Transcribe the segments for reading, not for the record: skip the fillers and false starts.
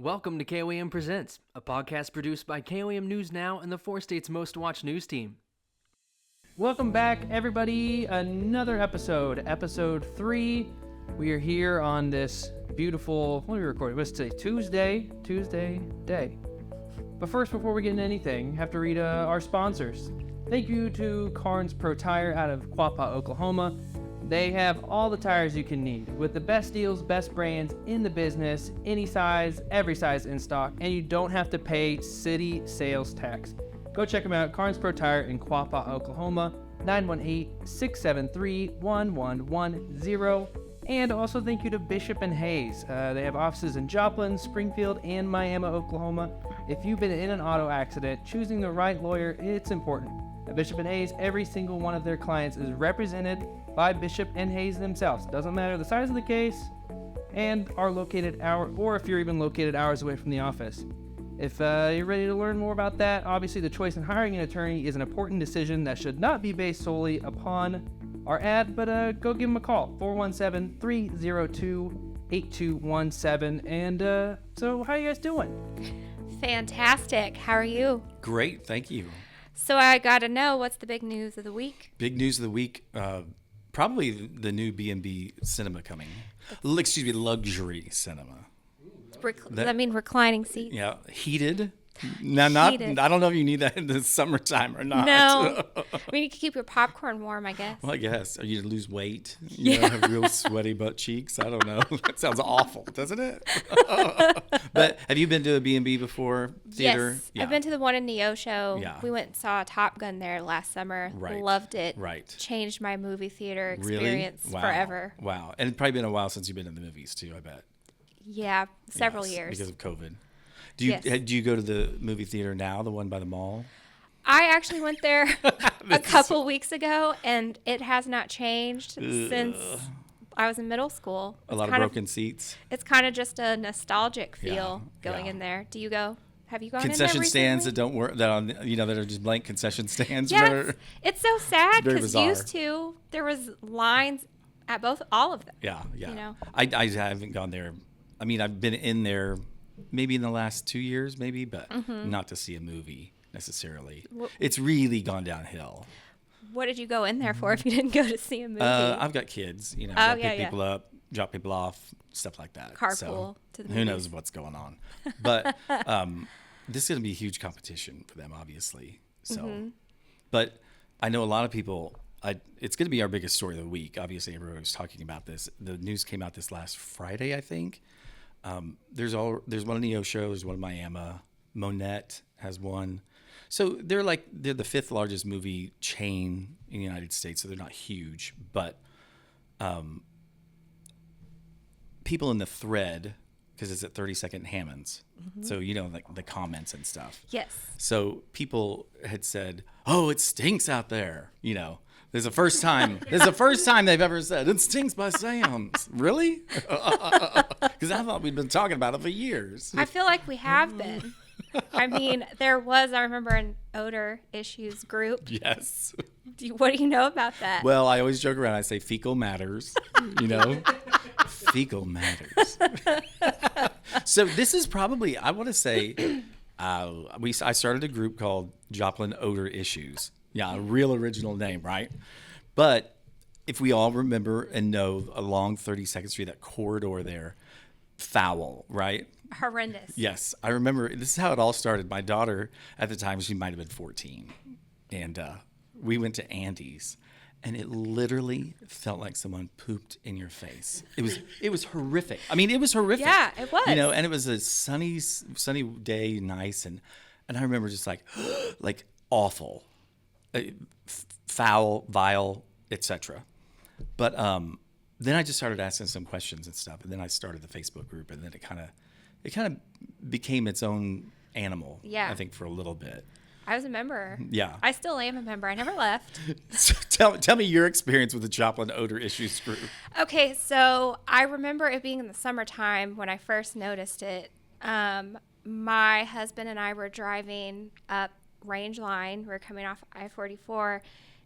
Welcome to KOAM Presents, a podcast produced by KOAM News Now and the 4 states' most watched news team. Welcome back, everybody. Another episode 3. We are here on this beautiful, what are we recording? What's today? Tuesday day. But first, before we get into anything, I have to read our sponsors. Thank you to Carnes Pro Tire out of Quapaw, Oklahoma. They have all the tires you can need, with the best deals, best brands in the business, any size, every size in stock, and you don't have to pay city sales tax. Go check them out, Carnes Pro Tire in Quapaw, Oklahoma, 918-673-1110. And also thank you to Bishop and Hayes. They have offices in Joplin, Springfield, and Miami, Oklahoma. If you've been in an auto accident, choosing the right lawyer, it's important. At Bishop and Hayes, every single one of their clients is represented by Bishop and Hayes themselves. It doesn't matter the size of the case, and are located or if you're even located hours away from the office. If you're ready to learn more about that, obviously the choice in hiring an attorney is an important decision that should not be based solely upon our ad, but go give them a call, 417-302-8217. And so how are you guys doing? Fantastic. How are you? Great, thank you. So I got to know, what's the big news of the week? Big news of the week, probably the new B&B cinema coming. Luxury cinema. Does that mean reclining seats? Yeah, heated. Not. Heated. I don't know if you need that in the summertime or not. No. I mean, you can keep your popcorn warm, I guess. Well, I guess. Are you to lose weight? You know, have real sweaty butt cheeks? I don't know. That sounds awful, doesn't it? But have you been to a B&B before? Theater? Yes. Yeah. I've been to the one in Neosho. Yeah. We went and saw Top Gun there last summer. Right. Loved it. Right. Changed my movie theater Really? experience Wow. forever. Wow. And it's probably been a while since you've been in the movies, too, I bet. Yeah, several Yes, years. because of COVID. Do you go to the movie theater now, the one by the mall? I actually went there a couple weeks ago, and it has not changed since I was in middle school. A lot of broken seats. It's kind of just a nostalgic feel going yeah. in there. Do you go? Have you gone Concession in there stands that recently? don't work, that are just blank concession stands. Yeah, it's so sad Very because bizarre. used to there was lines at all of them. Yeah. You know? I haven't gone there. I mean, I've been in there maybe in the last 2 years, but not to see a movie necessarily. It's really gone downhill. What did you go in there for if you didn't go to see a movie? I've got kids, pick people up, drop people off, stuff like that. Carpool to the movies. Who knows what's going on? But this is going to be a huge competition for them, obviously. So, but I know a lot of people. It's going to be our biggest story of the week. Obviously, everyone was talking about this. The news came out this last Friday, I think. There's one in Neosho, there's one in Miami. Monette has one. So they're the fifth largest movie chain in the United States, so they're not huge. But people in the thread, because it's at 30-second Hammonds, so the comments and stuff. Yes. So people had said, "Oh, it stinks out there." There's the first time they've ever said it stinks by Sam's. Really? Because I thought we'd been talking about it for years. I feel like we have been. I mean, I remember an Odor issues group. Yes. What do you know about that? Well, I always joke around. I say fecal matters. Fecal matters. So this is probably, I want to say, I started a group called Joplin Odor Issues. Yeah, a real original name, right? But if we all remember and know along 32nd Street, that corridor there, foul, right? Horrendous. Yes. I remember, this is how it all started. My daughter, at the time, she might have been 14. And we went to Andy's, and it literally felt like someone pooped in your face. It was horrific. I mean, it was horrific. Yeah, it was. And it was a sunny day, nice. And I remember just like awful. Foul, vile, etc. But then I just started asking some questions and stuff, and then I started the Facebook group, and then it kind of became its own animal. Yeah. I think for a little bit. I was a member. Yeah. I still am a member. I never left. So tell me your experience with the Joplin Odor Issues group. Okay, so I remember it being in the summertime when I first noticed it. My husband and I were driving up Range Line. We're coming off I-44,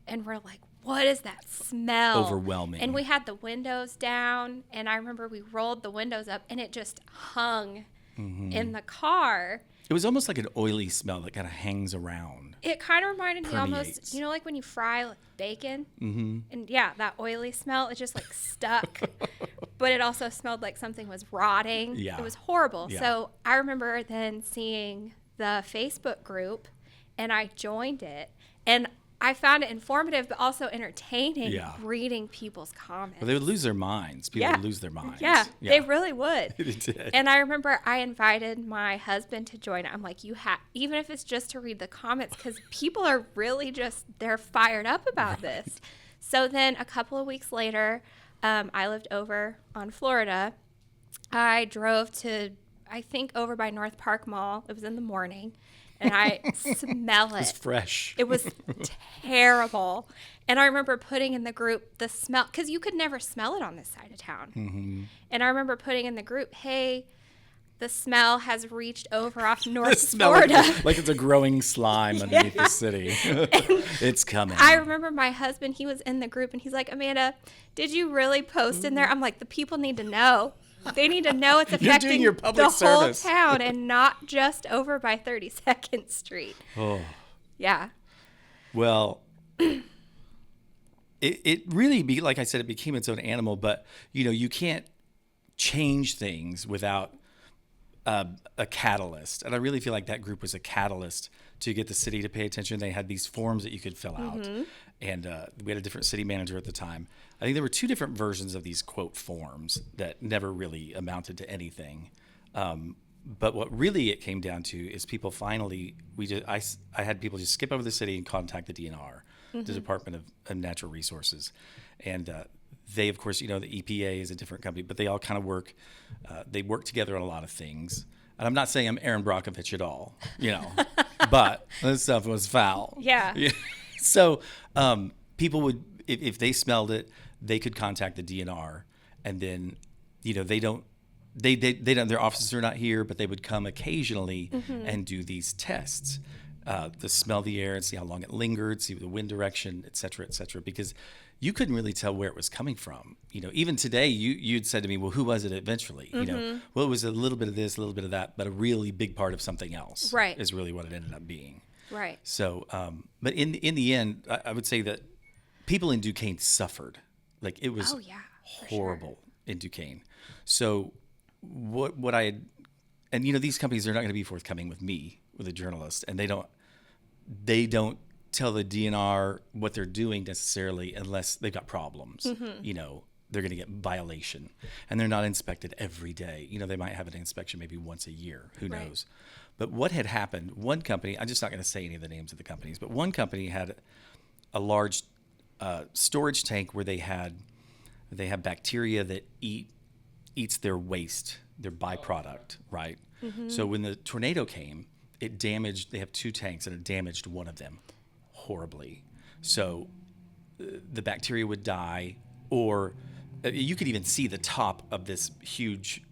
and we're like, what is that smell? Overwhelming. And we had the windows down, and I remember we rolled the windows up, and it just hung in the car. It was almost like an oily smell that kind of hangs around. It kind of reminded me almost, Permeates. you know, like when you fry like bacon, and yeah, that oily smell, it just like stuck. But it also smelled like something was rotting. Yeah. It was horrible. Yeah. So I remember then seeing the Facebook group, and I joined it, and I found it informative, but also entertaining. Yeah. Reading people's comments. Well, they would lose their minds. People would lose their minds. Yeah, they really would. They did. And I remember I invited my husband to join. I'm like, you have, even if it's just to read the comments, because people are really just, they're fired up about this. So then a couple of weeks later, I lived over on Florida. I drove to, I think, over by North Park Mall. It was in the morning. And I smell it. It's fresh. It was terrible. And I remember putting in the group the smell, because you could never smell it on this side of town. And I remember putting in the group, hey, the smell has reached over off North Florida. Like it's a growing slime underneath the city. It's coming. I remember my husband, he was in the group, and he's like, Amanda, did you really post in there? I'm like, the people need to know. They need to know it's affecting your public the service. whole town and not just over by 32nd Street. Oh. Yeah. Well, it really, like I said, it became its own animal, but, you know, you can't change things without a catalyst. And I really feel like that group was a catalyst to get the city to pay attention. They had these forms that you could fill out. And we had a different city manager at the time. I think there were two different versions of these quote forms that never really amounted to anything. But what really it came down to is people finally, I had people just skip over the city and contact the DNR, the Department of Natural Resources. And they, of course, you know, the EPA is a different company, but they all kind of work, they work together on a lot of things. And I'm not saying I'm Aaron Brockovich at all, you know, but this stuff was foul. Yeah. So people would, if they smelled it, they could contact the DNR, and then, you know, they don't, their offices are not here, but they would come occasionally and do these tests, to smell the air and see how long it lingered, see the wind direction, et cetera, because you couldn't really tell where it was coming from. You know, even today, you'd said to me, well, who was it eventually? You know, well, it was a little bit of this, a little bit of that, but a really big part of something else. Right. Is really what it ended up being. Right. So, but in the end, I would say that people in Duquesne suffered. Like, it was horrible in Duquesne. So what I had, and you know, these companies are not going to be forthcoming with me, with a journalist, and they don't tell the DNR what they're doing necessarily unless they've got problems. You know, they're going to get violation, and they're not inspected every day. You know, they might have an inspection maybe once a year. Who knows? But what had happened, one company, I'm just not going to say any of the names of the companies, but one company had a large storage tank where they have bacteria that eats their waste, their byproduct, right? So when the tornado came, it damaged, they have two tanks, and it damaged one of them horribly. So the bacteria would die, or you could even see the top of this huge,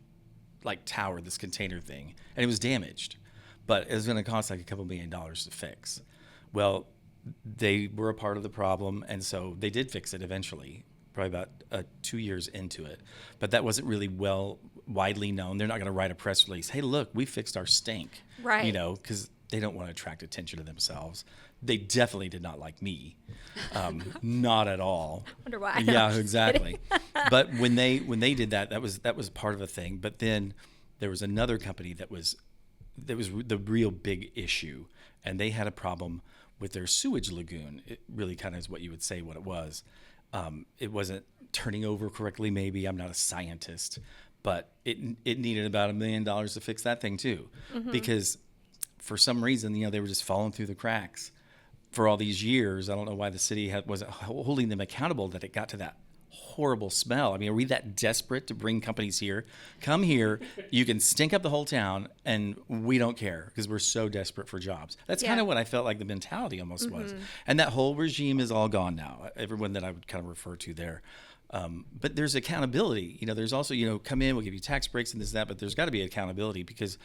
like, tower, this container thing, and it was damaged. But it was going to cost like a couple $1 million to fix. Well, they were a part of the problem, and so they did fix it eventually, probably about 2 years into it. But that wasn't really widely known. They're not going to write a press release, hey, look, we fixed our stink. Right. You know, because they don't want to attract attention to themselves. They definitely did not like me. Not at all. I wonder why. Yeah, exactly. But when they did that was part of a thing. But then there was another company that was the real big issue, and they had a problem with their sewage lagoon. It really kind of is what you would say what it was. It wasn't turning over correctly, maybe. I'm not a scientist, but it needed about $1 million to fix that thing too, because for some reason, you know, they were just falling through the cracks for all these years. I don't know why the city wasn't holding them accountable that it got to that horrible smell. I mean, are we that desperate to bring companies here? Come here, you can stink up the whole town, and we don't care because we're so desperate for jobs. That's kind of what I felt like the mentality almost was. And that whole regime is all gone now. Everyone that I would kind of refer to there. But there's accountability. You know, there's also, you know, come in, we'll give you tax breaks and this and that, but there's got to be accountability, because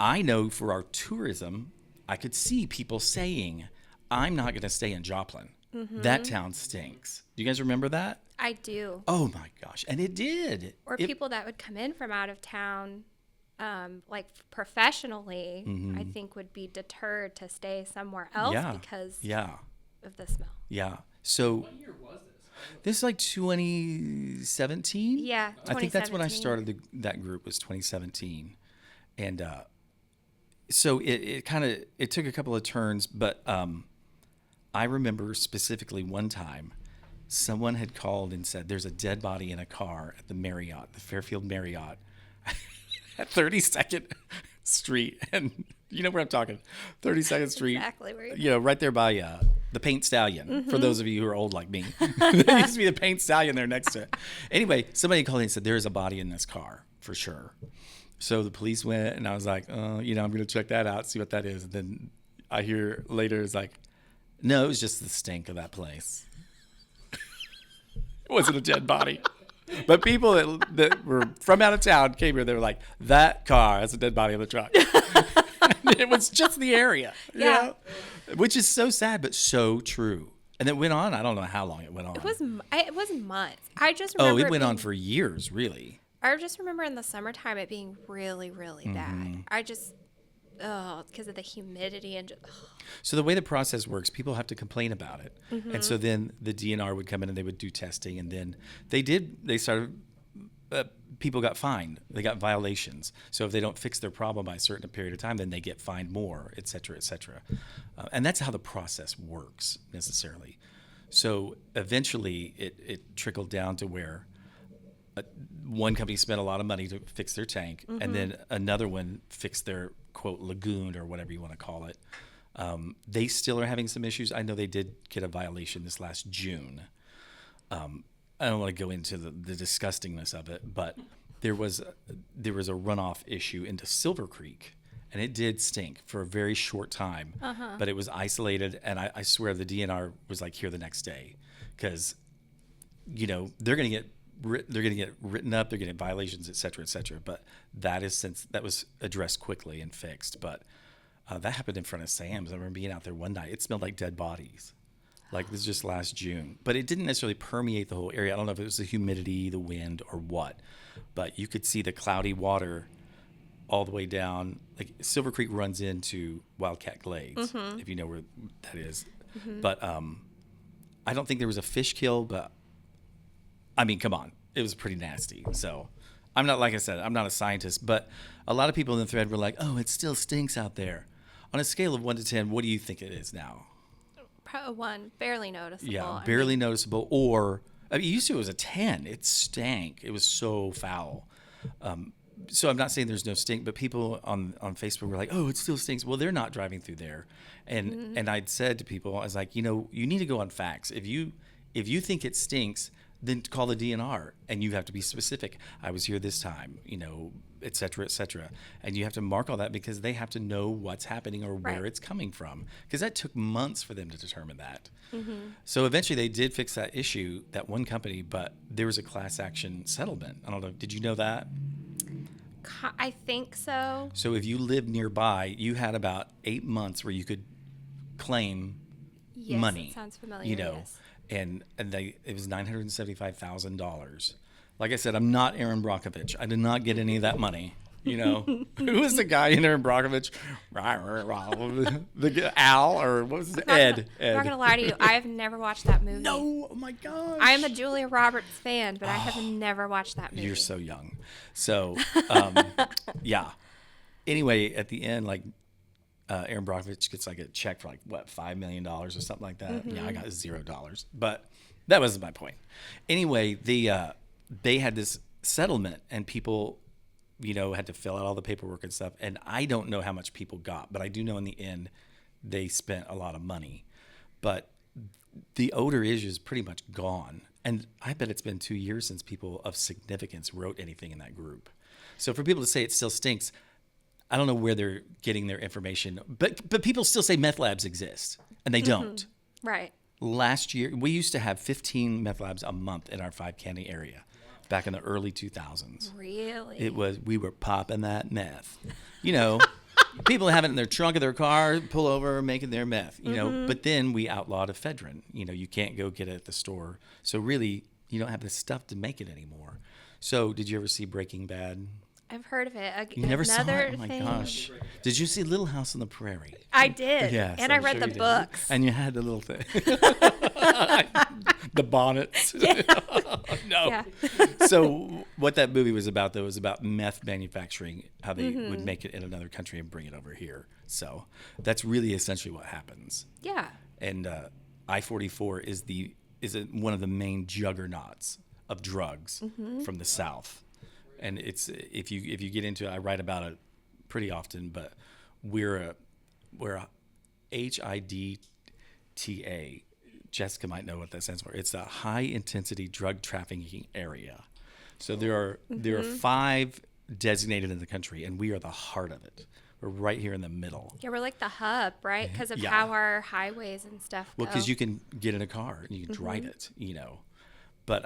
I know for our tourism, I could see people saying, I'm not going to stay in Joplin. That town stinks. Do you guys remember that? I do. Oh my gosh. And it did. Or people that would come in from out of town like professionally, Mm-hmm. I think would be deterred to stay somewhere else because of the smell. Yeah. So What year was this? this is like 2017. Yeah, I think that's when I 2017. started that group was 2017, and so it kind of it took a couple of turns, but I remember specifically one time someone had called and said there's a dead body in a car at the Marriott, the Fairfield Marriott, at 32nd Street, and you know where I'm talking, 32nd Street, Exactly where you know, right there by the Paint Stallion. For those of you who are old like me, there used to be the Paint Stallion there next to it. Anyway, somebody called in and said there is a body in this car for sure. So the police went, and I was like, you know, I'm going to check that out, see what that is. And then I hear later it's like, no, it was just the stink of that place. It wasn't a dead body. But people that were from out of town came here. They were like, that car has a dead body in the truck. It was just the area. You know? Which is so sad, but so true. And it went on. I don't know how long it went on. It was months. I just remember it went on for years, really. I just remember in the summertime it being really, really Mm-hmm. bad. I just, because of the humidity and just, So the way the process works, people have to complain about it. Mm-hmm. And so then the DNR would come in and they would do testing. And then people got fined. They got violations. So if they don't fix their problem by a certain period of time, then they get fined more, et cetera, et cetera. And that's how the process works necessarily. So eventually it trickled down to where one company spent a lot of money to fix their tank, and then another one fixed their, quote, lagoon or whatever you want to call it. They still are having some issues. I know they did get a violation this last June. I don't want to go into the disgustingness of it, but there was a runoff issue into Silver Creek, and it did stink for a very short time, but it was isolated, and I swear the DNR was like here the next day, because, you know, they're going to get written up, they're going to get violations, et cetera, et cetera. But that was addressed quickly and fixed. But that happened in front of Sam's. I remember being out there one night. It smelled like dead bodies. Like this was just last June. But it didn't necessarily permeate the whole area. I don't know if it was the humidity, the wind, or what. But you could see the cloudy water all the way down. Like Silver Creek runs into Wildcat Glades, if you know where that is. But I don't think there was a fish kill, but I mean, come on. It was pretty nasty. So I'm not, like I said, I'm not a scientist, but a lot of people in the thread were like, oh, it still stinks out there. On a scale of 1 to 10, what do you think it is now? probably 1, barely noticeable. Yeah, barely noticeable. Or, I mean, used to it was a 10. It stank. It was so foul. So I'm not saying there's no stink, but people on Facebook were like, oh, it still stinks. Well, they're not driving through there. And I'd said to people, I was like, you know, you need to go on facts. If you think it stinks, then call the DNR, and you have to be specific. I was here this time, you know, et cetera, and you have to mark all that because they have to know what's happening or where it's coming from, because that took months for them to determine that. So eventually they did fix that issue, that one company, but there was a class action settlement. I don't know. Did you know that? I think so. So if you lived nearby, you had about 8 months where you could claim Yes, money. it sounds familiar. You know, yes. and it was $975,000. Like I said, I'm not Aaron Brockovich. I did not get any of that money. You know, who was the guy in Aaron Brockovich? The Al, or what was it? Ed. I'm not gonna lie to you. I have never watched that movie. No, oh my gosh. I am a Julia Roberts fan, but I have never watched that movie. You're so young. So, yeah. Anyway, at the end, like, Aaron Brockovich gets like a check for like, what, $5 million or something like that. Yeah, I got $0. But that wasn't my point. Anyway, they had this settlement, and people, you know, had to fill out all the paperwork and stuff. And I don't know how much people got, but I do know in the end they spent a lot of money. But the odor issue is pretty much gone. And I bet it's been 2 years since people of significance wrote anything in that group. So for people to say it still stinks, I don't know where they're getting their information. But people still say meth labs exist, and they don't. Right. Last year, we used to have 15 meth labs a month in our 5 county area back in the early 2000s. Really? We were popping that meth. You know, people have it in their trunk of their car, pull over, making their meth, you know. But then we outlawed ephedrine. You know, you can't go get it at the store. So really, you don't have the stuff to make it anymore. So did you ever see Breaking Bad? I've heard of it. You never saw Another it? Oh my thing. gosh! Did you see Little House on the Prairie? I did. Yes, and I I'm read sure the you did. books. And you had the little thing, the bonnets. No. Yeah. So what that movie was about, though, was about meth manufacturing, how they would make it in another country and bring it over here. So that's really essentially what happens. Yeah. And I-44 is one of the main juggernauts of drugs from the South. And it's if you get into it, I write about it pretty often, but we're a HIDTA. Jessica might know what that stands for. It's a high intensity drug trafficking area. So there are 5 designated in the country, and we are the heart of it. We're right here in the middle. Yeah, we're like the hub, right? Because of Yeah. how our highways and stuff go. Well, because you can get in a car and you can drive it, But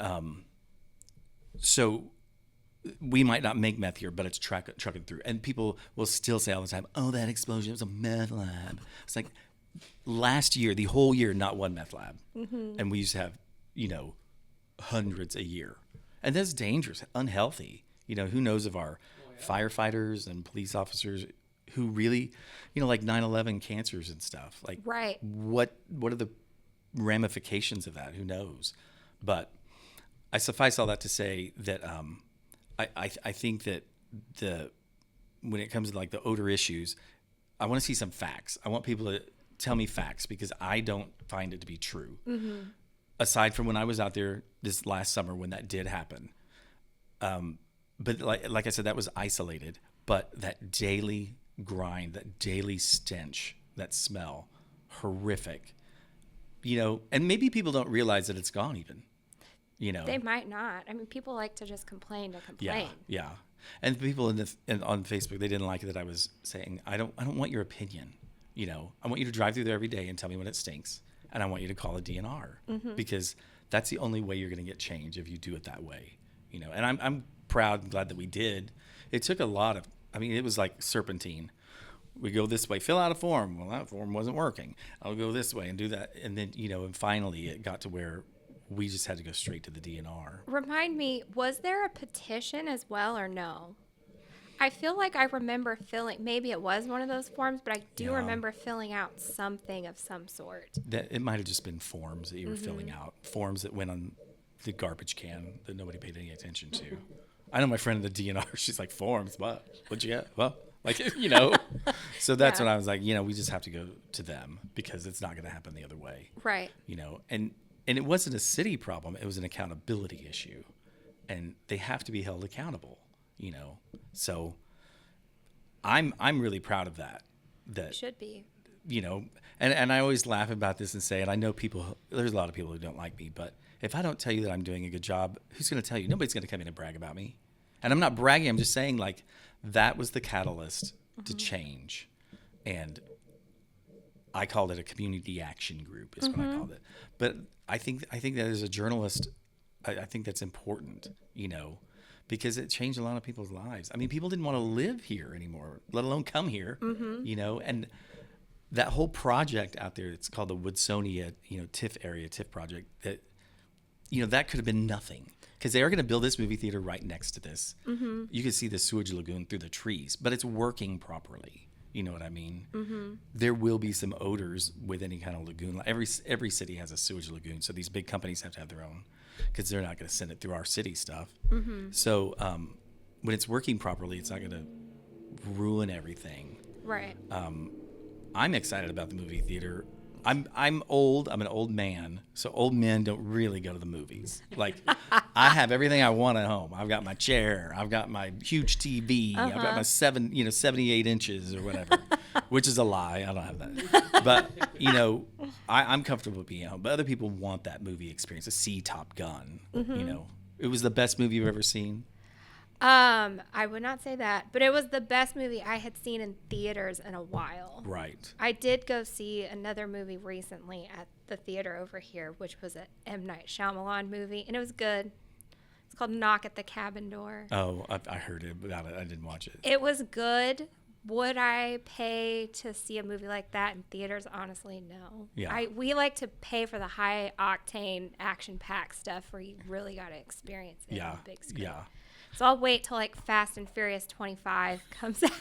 so we might not make meth here, but it's trucking through. And people will still say all the time, "Oh, that explosion was a meth lab." It's like last year, the whole year, not one meth lab, and we used to have, hundreds a year, and that's dangerous, unhealthy. Who knows of our firefighters and police officers who really, like 9/11 cancers and stuff. Like, Right. What are the ramifications of that? Who knows? But I suffice all that to say that I think that when it comes to like the odor issues, I want to see some facts. I want people to tell me facts because I don't find it to be true. Aside from when I was out there this last summer when that did happen. But like I said, that was isolated. But that daily grind, that daily stench, that smell, horrific. And maybe people don't realize that it's gone even. They might not. I mean, people like to just complain to complain. Yeah. And people on Facebook, they didn't like it that I was saying, I don't want your opinion. I want you to drive through there every day and tell me when it stinks. And I want you to call a DNR because that's the only way you're going to get change if you do it that way. And I'm proud and glad that we did. It took a lot of, it was like serpentine. We go this way, fill out a form. Well, that form wasn't working. I'll go this way and do that. And then, and finally it got to where we just had to go straight to the DNR. Remind me, was there a petition as well or no? I feel like I remember maybe it was one of those forms, but I do remember filling out something of some sort. That it might have just been forms that you were filling out, forms that went on the garbage can that nobody paid any attention to. I know my friend in the DNR, she's like, forms, what? What'd you get? Well, so that's when I was like, we just have to go to them because it's not going to happen the other way. Right. And it wasn't a city problem. It was an accountability issue. And they have to be held accountable, So I'm really proud of that. That should be. And I always laugh about this and say, and I know there's a lot of people who don't like me, but if I don't tell you that I'm doing a good job, who's going to tell you? Nobody's going to come in and brag about me. And I'm not bragging. I'm just saying like that was the catalyst to change. And I called it a community action group is what I called it. But I think that as a journalist, I think that's important, because it changed a lot of people's lives. People didn't want to live here anymore, let alone come here, and that whole project out there, it's called the Woodsonia, TIF project, that, that could have been nothing because they are going to build this movie theater right next to this. You can see the sewage lagoon through the trees, but it's working properly. You know what I mean? There will be some odors with any kind of lagoon. Every city has a sewage lagoon, so these big companies have to have their own because they're not going to send it through our city stuff. So when it's working properly, it's not going to ruin everything. Right. I'm excited about the movie theater. I'm old. I'm an old man, so old men don't really go to the movies. Like, I have everything I want at home. I've got my chair. I've got my huge TV. I've got my 78 inches or whatever, which is a lie. I don't have that. But I'm comfortable being at home. But other people want that movie experience to see Top Gun. It was the best movie you've ever seen. I would not say that, but it was the best movie I had seen in theaters in a while. Right. I did go see another movie recently at the theater over here, which was an M. Night Shyamalan movie, and it was good. It's called Knock at the Cabin Door. Oh, I heard about it. I didn't watch it. It was good. Would I pay to see a movie like that in theaters? Honestly, no. Yeah. We like to pay for the high octane action packed stuff where you really got to experience it on the big screen. Yeah. So I'll wait till like Fast and Furious 25 comes out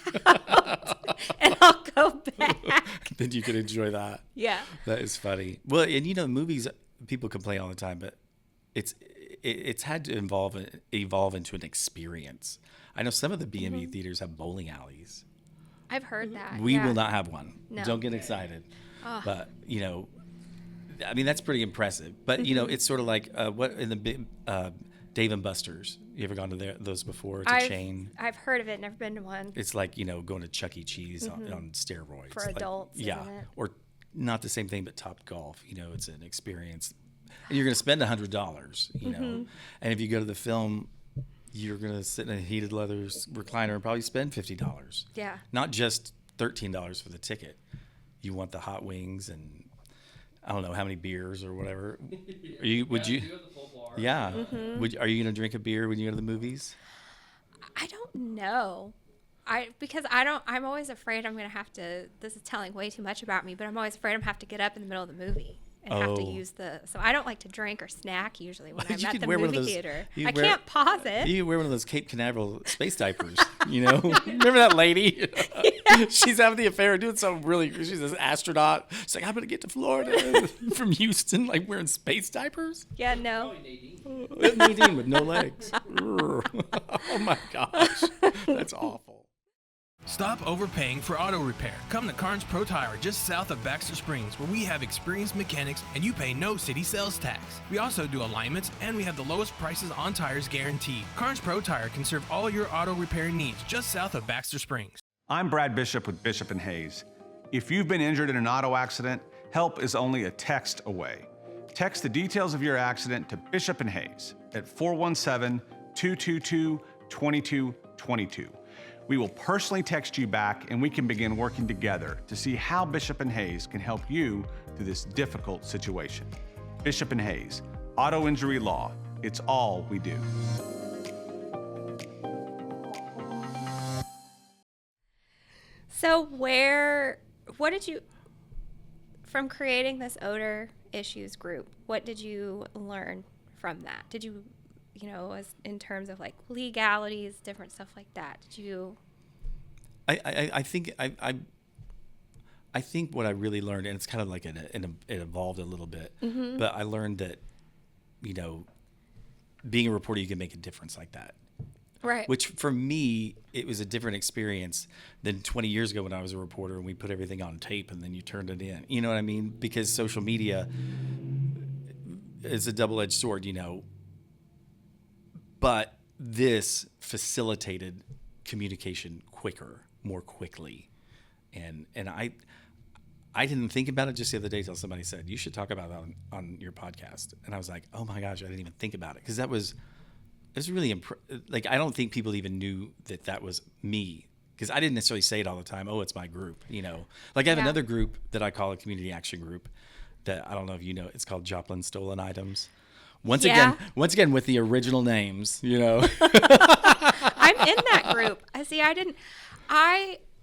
and I'll go back. Then you can enjoy that. Yeah. That is funny. Well, and movies, people complain all the time, but it's had to evolve into an experience. I know some of the B&B theaters have bowling alleys. I've heard that. We will not have one. No. Don't get excited. But, I mean, that's pretty impressive. But, it's sort of like what in the big Dave and Buster's. You ever gone to those before? It's a chain. I've heard of it, never been to one. It's like, going to Chuck E. Cheese on steroids. For adults, yeah. isn't it? Or not the same thing, but Top Golf. It's an experience. And you're going to spend $100, And if you go to the film, you're going to sit in a heated leather recliner and probably spend $50. Yeah. Not just $13 for the ticket. You want the hot wings and I don't know how many beers or whatever. Would you? Yeah. Are you going to drink a beer when you go to the movies? I don't know. I'm always afraid I'm going to have to, this is telling way too much about me, but I'm always afraid I'm going to have to get up in the middle of the movie and have to use so I don't like to drink or snack usually when I'm at the movie theater. I can't pause it. You wear one of those Cape Canaveral space diapers, Remember that lady? Yeah. She's having the affair, doing something really, she's an astronaut. She's like, I'm going to get to Florida from Houston, like wearing space diapers. Yeah, no. Nadine with no legs. Oh my gosh. That's awful. Stop overpaying for auto repair. Come to Carnes Pro Tire just south of Baxter Springs, where we have experienced mechanics and you pay no city sales tax. We also do alignments and we have the lowest prices on tires guaranteed. Carnes Pro Tire can serve all your auto repair needs just south of Baxter Springs. I'm Brad Bishop with Bishop & Hayes. If you've been injured in an auto accident, help is only a text away. Text the details of your accident to Bishop & Hayes at 417-222-2222. We will personally text you back and we can begin working together to see how Bishop & Hayes can help you through this difficult situation. Bishop & Hayes, auto injury law, it's all we do. So what did you, from creating this odor issues group, what did you learn from that? Did you, as in terms of like legalities, different stuff like that? Did you? I think what I really learned, and it's kind of like it evolved a little bit, but I learned that, being a reporter, you can make a difference like that. Right. Which for me, it was a different experience than 20 years ago when I was a reporter and we put everything on tape and then you turned it in. You know what I mean? Because social media is a double-edged sword, But this facilitated communication more quickly. And I didn't think about it just the other day till somebody said, you should talk about that on your podcast. And I was like, oh my gosh, I didn't even think about it. Because it was really, like, I don't think people even knew that was me. Because I didn't necessarily say it all the time. Oh, it's my group, Like I have another group that I call a community action group that I don't know if you know. It's called Joplin Stolen Items. Once again, with the original names, I'm in that group.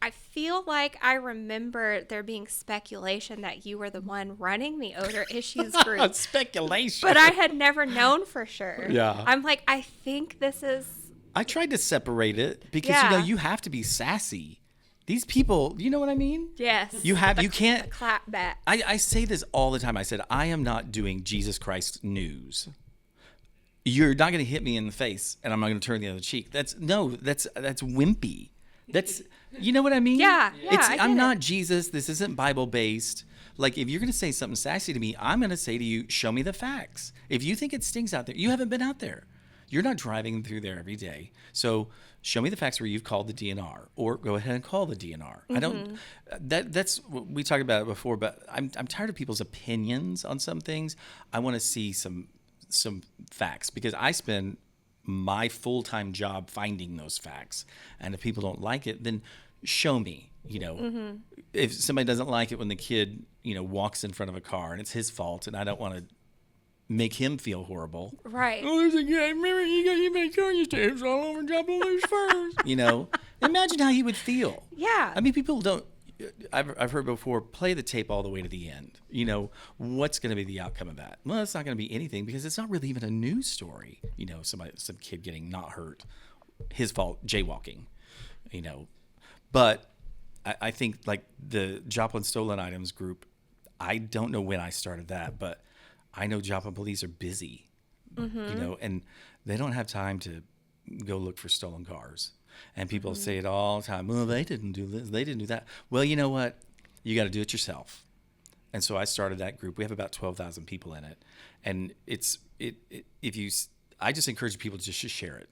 I feel like I remember there being speculation that you were the one running the odor issues group. Speculation. But I had never known for sure. Yeah. I'm like, I think this is. I tried to separate it because, you have to be sassy. These people, you know what I mean? Yes. You can't. Clap back. I say this all the time. I said, I am not doing Jesus Christ news. You're not going to hit me in the face and I'm not going to turn the other cheek. That's wimpy. That's, you know what I mean? Yeah. I'm not Jesus. This isn't Bible based. Like, if you're going to say something sassy to me, I'm going to say to you, show me the facts. If you think it stinks out there, you haven't been out there. You're not driving through there every day. So show me the facts where you've called the DNR, or go ahead and call the DNR. I don't, that's, we talked about it before, but I'm tired of people's opinions on some things. I want to see some facts, because I spend my full-time job finding those facts. And if people don't like it, then show me, if somebody doesn't like it when the kid, walks in front of a car and it's his fault and I don't want to make him feel horrible. Right. Oh, there's a guy, remember you made onion tapes all over dropping loose furs. Imagine how he would feel. Yeah. I mean, people don't, I've heard before, play the tape all the way to the end. What's going to be the outcome of that? Well, it's not going to be anything, because it's not really even a news story. Some kid getting not hurt. his fault jaywalking, but I think like the Joplin Stolen Items group, I don't know when I started that, but I know Joplin police are busy, and they don't have time to go look for stolen cars. And people say it all the time. Well, they didn't do this. They didn't do that. Well, you know what? You got to do it yourself. And so I started that group. We have about 12,000 people in it. And I just encourage people just to share it,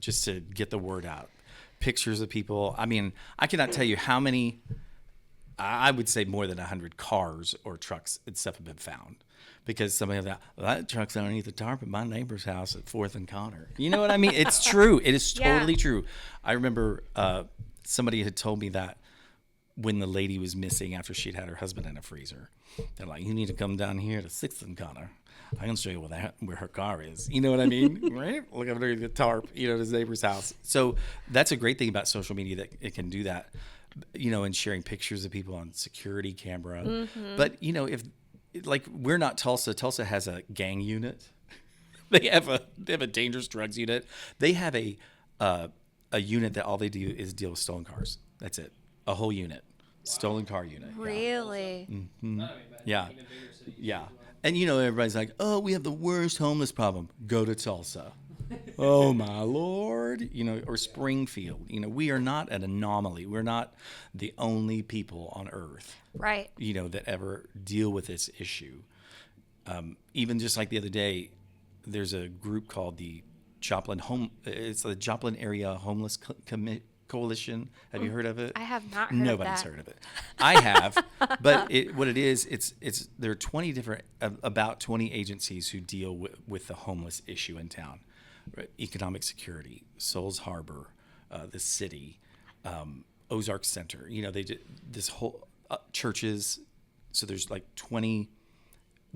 just to get the word out. Pictures of people. I mean, I cannot tell you how many, I would say more than 100 cars or trucks and stuff have been found. Because somebody will that truck's underneath the tarp at my neighbor's house at 4th and Connor. You know what I mean? It's true. It is totally true. I remember somebody had told me that when the lady was missing after she'd had her husband in a freezer. They're like, you need to come down here to 6th and Connor. I can show you where her car is. You know what I mean? Right? Look underneath the tarp, at his neighbor's house. So that's a great thing about social media, that it can do that, and sharing pictures of people on security camera. Mm-hmm. But, if, like, we're not Tulsa. Tulsa has a gang unit. They have a dangerous drugs unit. They have a unit that all they do is deal with stolen cars. That's it. A whole unit. Stolen car unit. Really? Mm-hmm. Yeah. Yeah. And, everybody's like, oh, we have the worst homeless problem. Go to Tulsa. Oh, my Lord. Or Springfield. We are not an anomaly. We're not the only people on earth. Right. That ever deal with this issue. Even just like the other day, there's a group called the it's the Joplin Area Homeless Coalition. Have you heard of it? I have not heard Nobody's of that. heard of it. I have, but what it is, there are about 20 agencies who deal with the homeless issue in town. Right? Economic Security, Souls Harbor, the city, Ozark Center. They did this whole churches. So there's like 20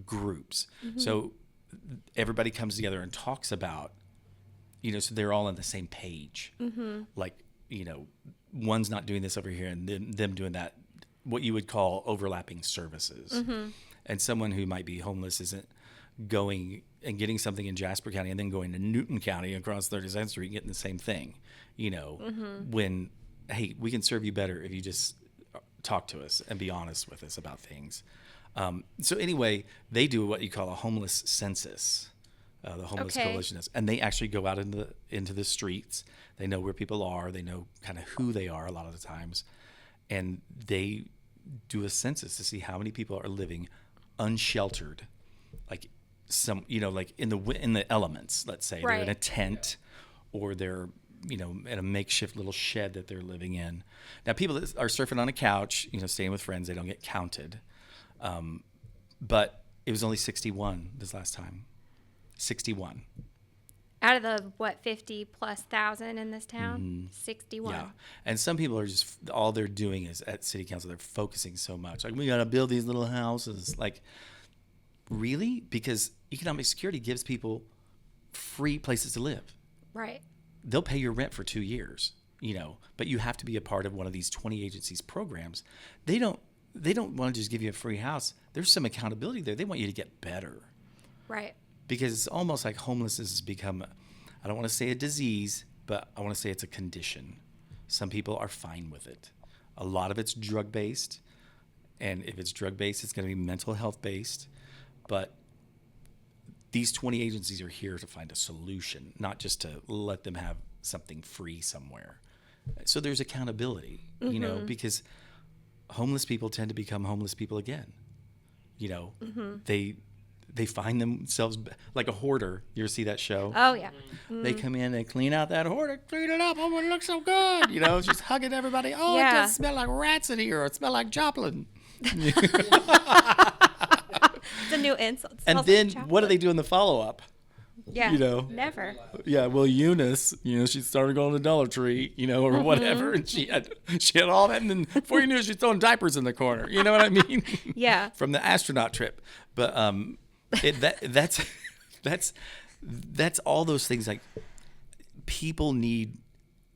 groups. Mm-hmm. So everybody comes together and talks about, so they're all on the same page. Mm-hmm. Like, one's not doing this over here and then them doing that, what you would call overlapping services. Mm-hmm. And someone who might be homeless isn't going and getting something in Jasper County and then going to Newton County across 32nd Street and getting the same thing, when, hey, we can serve you better if you just talk to us and be honest with us about things. So anyway, they do what you call a homeless census. The Homeless Coalition is, and they actually go out into the streets. They know where people are. They know kind of who they are a lot of the times, and they do a census to see how many people are living unsheltered, like like in the elements. Let's say they're in a tent, or they're in a makeshift little shed that they're living in. Now, people that are surfing on a couch, staying with friends, they don't get counted. But it was only 61 this last time. 61 out of the 50,000+ in this town. 61. Yeah, and some people are just, all they're doing is at city council, they're focusing so much, like, we got to build these little houses. Like, really? Because economic security gives people free places to live. Right. They'll pay your rent for 2 years, but you have to be a part of one of these 20 agencies programs. They don't want to just give you a free house. There's some accountability there. They want you to get better. Right. Because it's almost like homelessness has become, I don't want to say a disease, but I want to say it's a condition. Some people are fine with it. A lot of it's drug-based, and if it's drug-based, it's going to be mental health-based. But these 20 agencies are here to find a solution, not just to let them have something free somewhere. So there's accountability, because homeless people tend to become homeless people again. They find themselves like a hoarder. You ever see that show? Oh, yeah. Mm-hmm. They come in and clean out that hoarder, clean it up. Oh, it looks so good. Just hugging everybody. Oh, yeah. It doesn't smell like rats in here. Or it smells like Joplin. It's a new insult. And then what do they do in the follow-up? Yeah. Never. Yeah, well, Eunice, she started going to Dollar Tree, or whatever, and she had all that, and then before you knew it, she's throwing diapers in the corner. You know what I mean? Yeah. From the astronaut trip. But that's all those things. Like, people need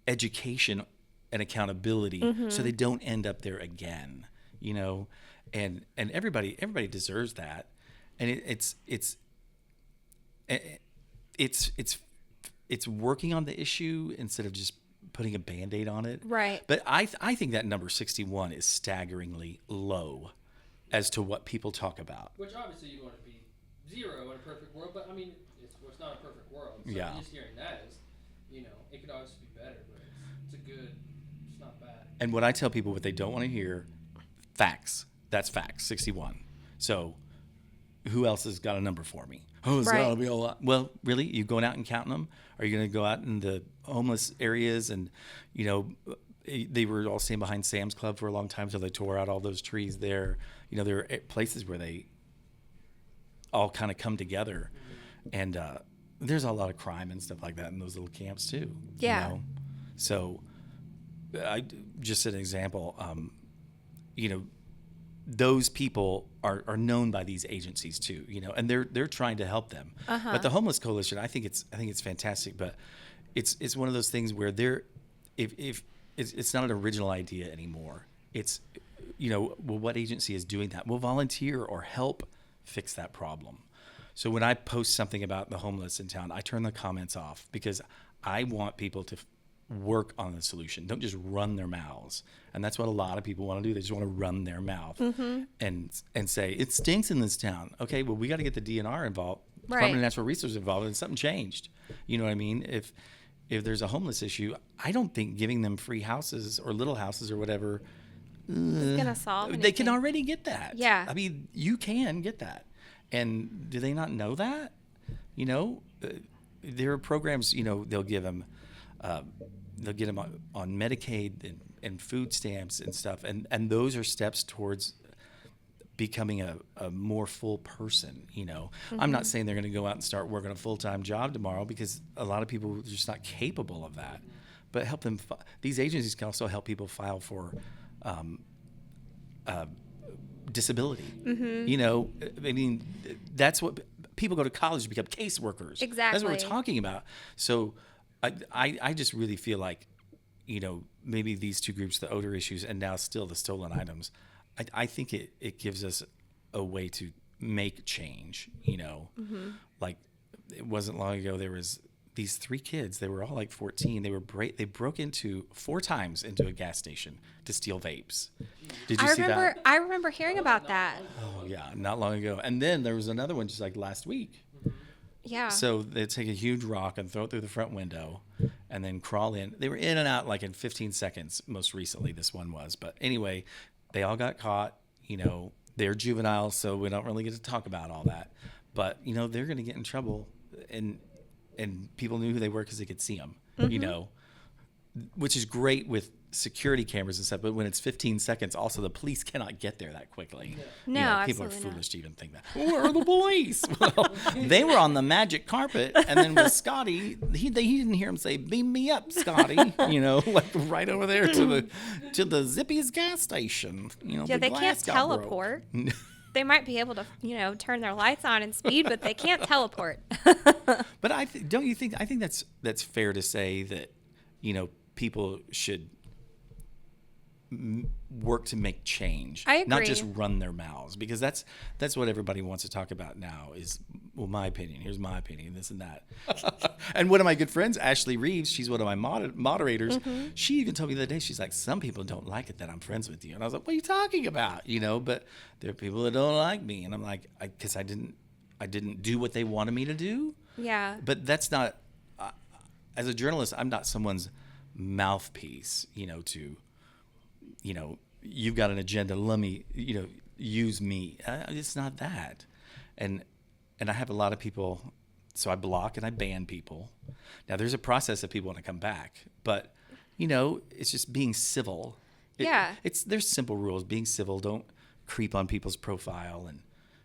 education and accountability so they don't end up there again. And everybody deserves that, and it's it's working on the issue instead of just putting a Band-Aid on it. Right. But I think that number 61 is staggeringly low as to what people talk about. Which obviously you want it to be 0 in a perfect world, but I mean, it's not a perfect world. So Yeah. just hearing that is, it could obviously be better, but it's not bad. And what I tell people, what they don't want to hear, facts. That's facts, 61. So who else has got a number for me? Oh, it's got to be a lot. Well, really? You going out and counting them? Are you going to go out in the homeless areas and, they were all staying behind Sam's Club for a long time, so they tore out all those trees there. There are places where they all kind of come together. And there's a lot of crime and stuff like that in those little camps too. Yeah. So I just an example, those people are known by these agencies too, and they're trying to help them. But the Homeless Coalition, I think it's fantastic, but it's one of those things where if it's not an original idea anymore. It's, what agency is doing that? We'll volunteer or help fix that problem. So when I post something about the homeless in town, I turn the comments off because I want people to work on the solution. Don't just run their mouths. And that's what a lot of people want to do. They just want to run their mouth and say, it stinks in this town. Okay, well, we got to get the DNR involved, Department of Natural Resources involved, and something changed. You know what I mean? If there's a homeless issue, I don't think giving them free houses or little houses or whatever, it's going to solve anything. They can already get that. Yeah. I mean, you can get that. And do they not know that? There are programs, they'll give them, they'll get them on Medicaid and food stamps and stuff. And those are steps towards becoming a more full person, I'm not saying they're going to go out and start working a full-time job tomorrow because a lot of people are just not capable of that. But help them. These agencies can also help people file for disability. I mean, that's what people go to college to become caseworkers. Exactly. That's what we're talking about. So I just really feel like, maybe these two groups, the odor issues and now still the stolen items, I think it gives us a way to make change, Like it wasn't long ago, there was these 3 kids, they were all like 14. They broke into 4 times into a gas station to steal vapes. Did you see that? I remember hearing about that. Oh yeah, not long ago. And then there was another one just like last week. Yeah. So they take a huge rock and throw it through the front window and then crawl in. They were in and out like in 15 seconds most recently, this one was. But anyway, they all got caught. They're juveniles, so we don't really get to talk about all that. But, they're going to get in trouble. And people knew who they were because they could see them, which is great with security cameras and stuff. But when it's 15 seconds, also the police cannot get there that quickly. No, people are absolutely foolish to even think that. Where are the police? Well, they were on the magic carpet, and then with Scotty, he didn't hear him say, "Beam me up, Scotty." Like right over there to the Zippy's gas station. Yeah, they can't teleport. They might be able to, turn their lights on and speed, but they can't teleport. But don't you think? I think that's fair to say that, people should work to make change. I agree. Not just run their mouths, because that's what everybody wants to talk about now is, well, my opinion. Here's my opinion, this and that. And one of my good friends, Ashley Reeves, she's one of my moderators. She even told me the other day, she's like, some people don't like it that I'm friends with you. And I was like, what are you talking about? But there are people that don't like me. And I'm like, because I didn't do what they wanted me to do. Yeah. But that's not, as a journalist, I'm not someone's mouthpiece, to, you've got an agenda, let me, use me. It's not that. And I have a lot of people, so I block and I ban people. Now, there's a process if people want to come back, but, it's just being civil. Yeah. There's simple rules. Being civil, don't creep on people's profile and,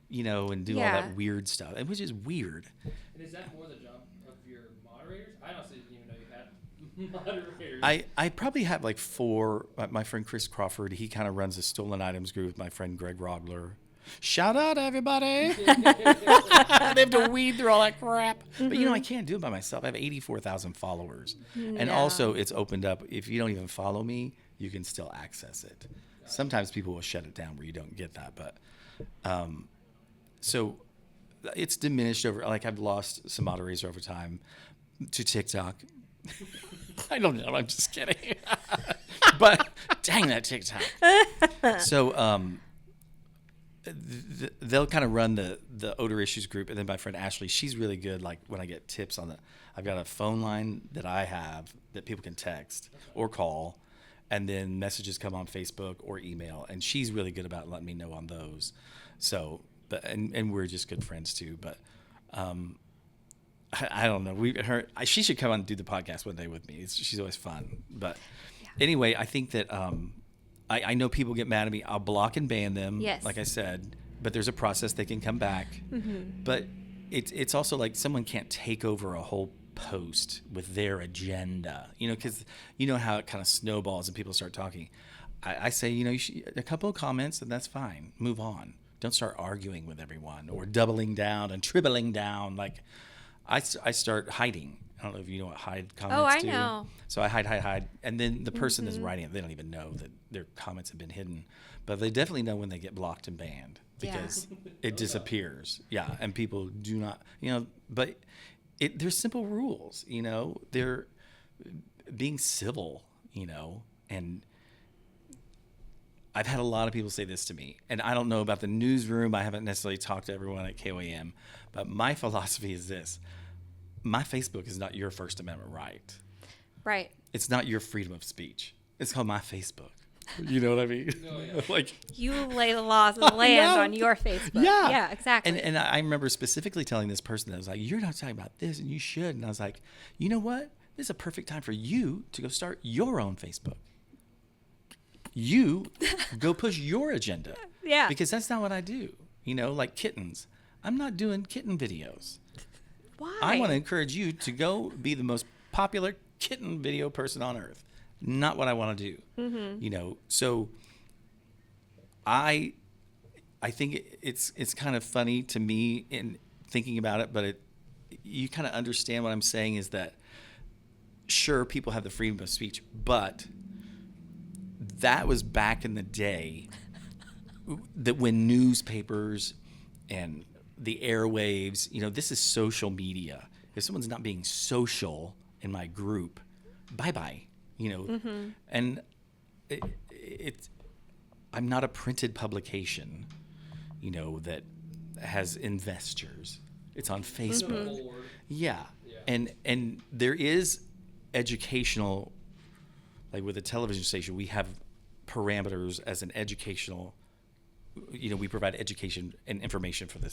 and do all that weird stuff, which is weird. And is that more the job of your moderators? I honestly didn't even know you had moderators. I probably have like 4. My friend Chris Crawford, he kind of runs a stolen items group with my friend Greg Rodler. Shout out, everybody. They have to weed through all that crap. But, I can't do it by myself. I have 84,000 followers. No. And also it's opened up. If you don't even follow me, you can still access it. Sometimes people will shut it down where you don't get that. But so it's diminished over, like I've lost some moderators over time. To TikTok. I don't know. I'm just kidding. But dang that TikTok. So they'll kind of run the odor issues group, and then my friend Ashley, she's really good. Like when I get tips on I've got a phone line that I have that people can text or call, and then messages come on Facebook or email, and she's really good about letting me know on those. So, and we're just good friends too. But I don't know. She should come on and do the podcast one day with me. She's always fun. But anyway, I think that I know people get mad at me. I'll block and ban them, like I said. But there's a process they can come back. Mm-hmm. But it's also like someone can't take over a whole post with their agenda, because you know how it kind of snowballs and people start talking. I say, you should, a couple of comments, and that's fine. Move on. Don't start arguing with everyone or doubling down and tripling down. Like I start hiding. I don't know if you know what hide comments do. Oh, I know. So I hide. And then the person is writing it. They don't even know that their comments have been hidden. But they definitely know when they get blocked and banned because it disappears. Yeah, and people do not, but there's simple rules, They're being civil, and I've had a lot of people say this to me, and I don't know about the newsroom. I haven't necessarily talked to everyone at KOAM, but my philosophy is this. My Facebook is not your First Amendment right. Right. It's not your freedom of speech. It's called my Facebook. You know what I mean? No, yeah. Like you lay the laws of the land on your Facebook. Yeah. Yeah, exactly. And I remember specifically telling this person that was like, you're not talking about this and you should. And I was like, you know what? This is a perfect time for you to go start your own Facebook. You go push your agenda. Yeah. Because that's not what I do. Like kittens. I'm not doing kitten videos. Why? I want to encourage you to go be the most popular kitten video person on earth. Not what I want to do. Mm-hmm. So I think it's kind of funny to me in thinking about it, but you kind of understand what I'm saying is that sure, people have the freedom of speech, but that was back in the day that when newspapers and the airwaves, this is social media. If someone's not being social in my group, bye-bye. And I'm not a printed publication, that has investors. It's on Facebook. Mm-hmm. Yeah. And there is educational, like with a television station, we have parameters as an educational, we provide education and information for the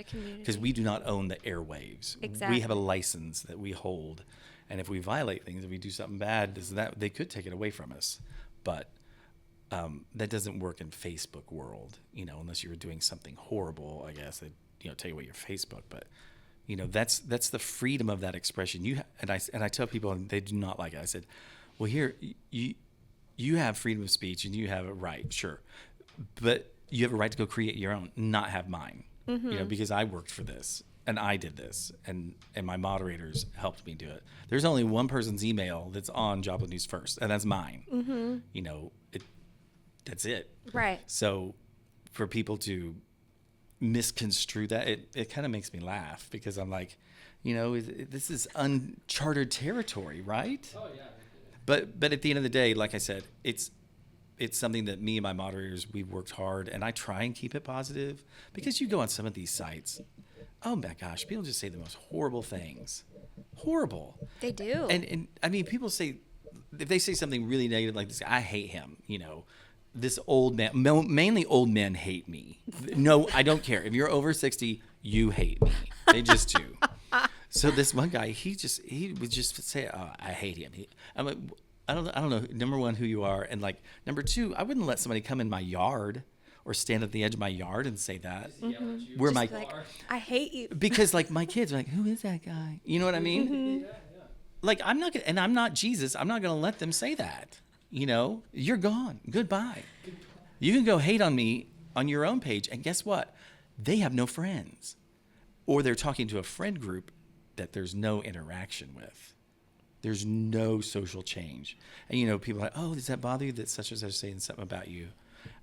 community. Because we do not own the airwaves. Exactly. We have a license that we hold. And if we violate things, if we do something bad, they could take it away from us. But that doesn't work in Facebook world, unless you were doing something horrible, I guess, that, take away your Facebook. But, that's the freedom of that expression. And I tell people, and they do not like it. I said, well, here, you have freedom of speech and you have a right, sure. But you have a right to go create your own, not have mine, because I worked for this. And I did this, and my moderators helped me do it. There's only one person's email that's on Joplin News First, and that's mine. Mm-hmm. That's it. Right. So for people to misconstrue that, it kind of makes me laugh because I'm like, this is uncharted territory, right? Oh, yeah. But at the end of the day, like I said, it's something that me and my moderators, we've worked hard, and I try and keep it positive because you go on some of these sites. Oh my gosh, people just say the most horrible things. Horrible. They do. And I mean, people say, if they say something really negative like this, I hate him, this old man, mainly old men hate me. No, I don't care. If you're over 60, you hate me. They just do. So this one guy, he would just say, oh, I hate him. I'm like, I don't know, number one, who you are. And like, number two, I wouldn't let somebody come in my yard or stand at the edge of my yard and say that. Mm-hmm. Where just my like, I hate you. Because like my kids are like, who is that guy? You know what I mean? Mm-hmm. Yeah. Like I'm not Jesus. I'm not gonna let them say that. You're gone. Goodbye. You can go hate on me on your own page, and guess what? They have no friends, or they're talking to a friend group that there's no interaction with. There's no social change, and people are like, oh, does that bother you that such and such saying something about you?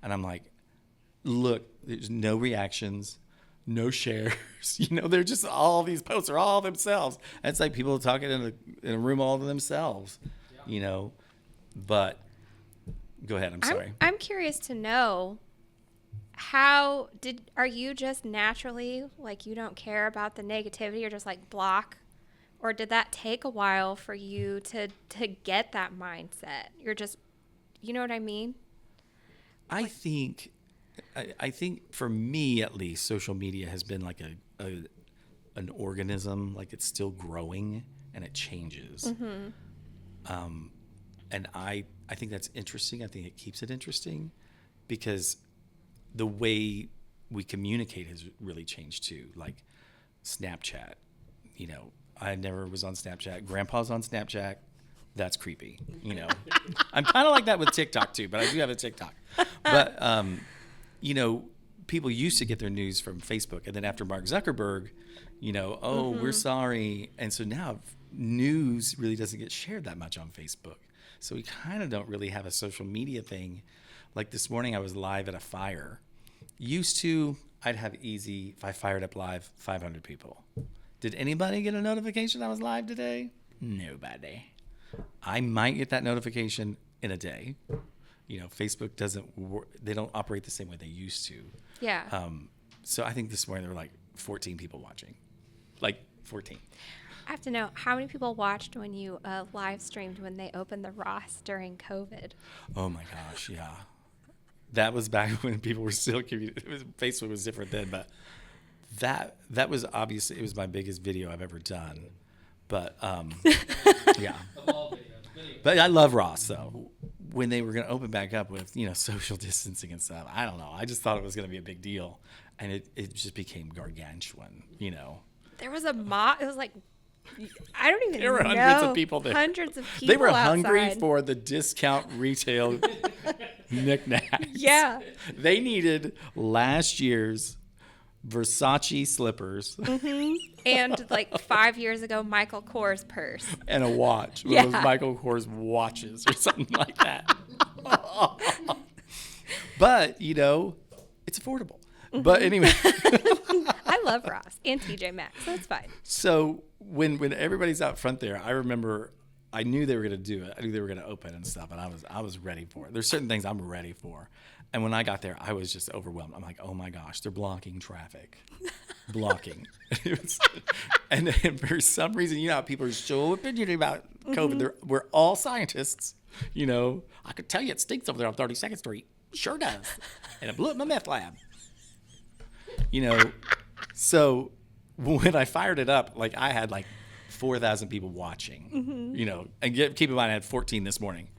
And I'm like, look, there's no reactions. no shares. They're just all these posts are all themselves. And it's like people talking in a room all to themselves, But go ahead. I'm sorry. I'm curious to know, are you just naturally like you don't care about the negativity or just like block? Or did that take a while for you to get that mindset? You're just, you know what I mean? I think for me at least, social media has been like an organism, like it's still growing and it changes. Mm-hmm. And I think that's interesting. I think it keeps it interesting because the way we communicate has really changed too. Like Snapchat, I never was on Snapchat. Grandpa's on Snapchat. That's creepy. I'm kind of like that with TikTok too, but I do have a TikTok. But, people used to get their news from Facebook. And then after Mark Zuckerberg, we're sorry. And so now news really doesn't get shared that much on Facebook. So we kind of don't really have a social media thing. Like this morning I was live at a fire. Used to, I'd have easy, if I fired up live, 500 people. Did anybody get a notification I was live today? Nobody. I might get that notification in a day. Facebook they don't operate the same way they used to. Yeah. So I think this morning there were like 14 people watching. Like 14. I have to know, how many people watched when you live streamed when they opened the Ross during COVID? Oh my gosh, yeah. That was back when people were still Facebook was different then, but that was obviously, it was my biggest video I've ever done. But yeah. But I love Ross though. When they were going to open back up with, social distancing and stuff, I don't know. I just thought it was going to be a big deal. And it just became gargantuan, There was a mob. It was like, I don't even know. There were hundreds of people there. Hundreds of people They were outside. hungry for the discount retail knickknacks. Yeah. They needed last year's Versace slippers. Mm-hmm. And like 5 years ago, Michael Kors purse. And a watch. Yeah. Those Michael Kors watches or something like that. But, it's affordable. Mm-hmm. But anyway. I love Ross and TJ Maxx, so it's fine. So when everybody's out front there, I remember I knew they were going to do it. I knew they were going to open and stuff, and I was ready for it. There's certain things I'm ready for. And when I got there, I was just overwhelmed. I'm like, oh my gosh, they're blocking traffic. Blocking. And then for some reason, how people are so opinionated about COVID. Mm-hmm. We're all scientists. I could tell you it stinks over there on 32nd Street. Sure does. And it blew up my meth lab. So when I fired it up, like I had like 4,000 people watching, mm-hmm. And keep in mind I had 14 this morning.